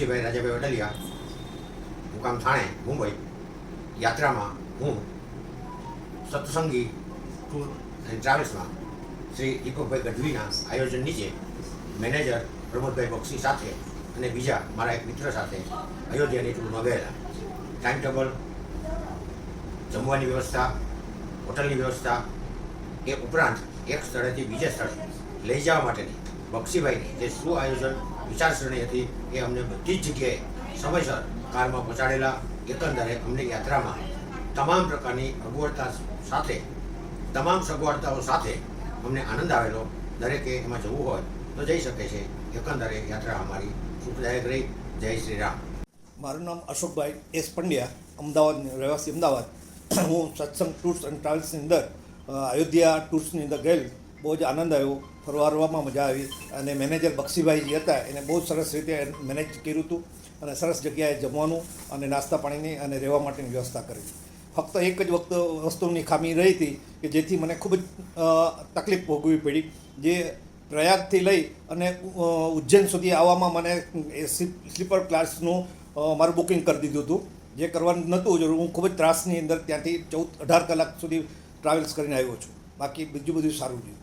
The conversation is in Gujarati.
બક્ષીભાઈ રાજાભાઈ વડલિયા, મુકામ થાણે, મુંબઈ યાત્રામાં હું સત્સંગી ટૂર એન્ડ ટ્રાવેલ્સમાં શ્રી દીપકભાઈ ગઢવીના આયોજન નીચે મેનેજર પ્રમોદભાઈ બક્ષી સાથે અને બીજા મારા એક મિત્ર સાથે અયોધ્યાની ટૂરમાં ગયેલા. ટાઈમ ટેબલ, જમવાની વ્યવસ્થા, હોટલની વ્યવસ્થા, એ ઉપરાંત એક સ્થળેથી બીજા સ્થળે લઈ જવા માટેની બક્ષીભાઈની જે સુઆયોજન વિચારસરણી હતી એ અમને બધી જ જગ્યાએ સમયસર કારમાં પહોંચાડેલા. એકંદરે અમને યાત્રામાં તમામ પ્રકારની સગવડતાઓ સાથે અમને આનંદ આવેલો. દરેકે એમાં જવું હોય તો જઈ શકે છે. એકંદરે યાત્રા અમારી સુખદાયક રહી. જય શ્રી રામ. મારું નામ અશોકભાઈ એસ પંડ્યા, અમદાવાદ રહેવાસી અમદાવાદ. હું સત્સંગ ટૂર્સ એન્ડ ટ્રાવેલ્સની અંદર અયોધ્યા ટૂર્સની અંદર ગયેલ. બહુ જ આનંદ આવ્યો, ફરવામાં મજા આવી અને મેનેજર બક્ષીભાઈ જે હતા એને બહુ સરસ રીતે મેનેજ કર્યું હતું અને સરસ જગ્યાએ જમવાનું અને નાસ્તા પાણીની અને રહેવા માટેની વ્યવસ્થા કરી. ફક્ત એક જ વસ્તુની ખામી રહી હતી કે જેથી મને ખૂબ જ તકલીફ ભોગવવી પડી. જે પ્રયાગથી લઈ અને ઉજ્જૈન સુધી આવવામાં મને સ્લીપર ક્લાસનું મારું બુકિંગ કરી દીધું હતું, જે કરવાનું નહોતું જરૂર. હું ખૂબ જ ત્રાસની અંદર ત્યાંથી 18 કલાક સુધી ટ્રાવેલ્સ કરીને આવ્યો છું. બાકી બીજું બધું સારું રહ્યું.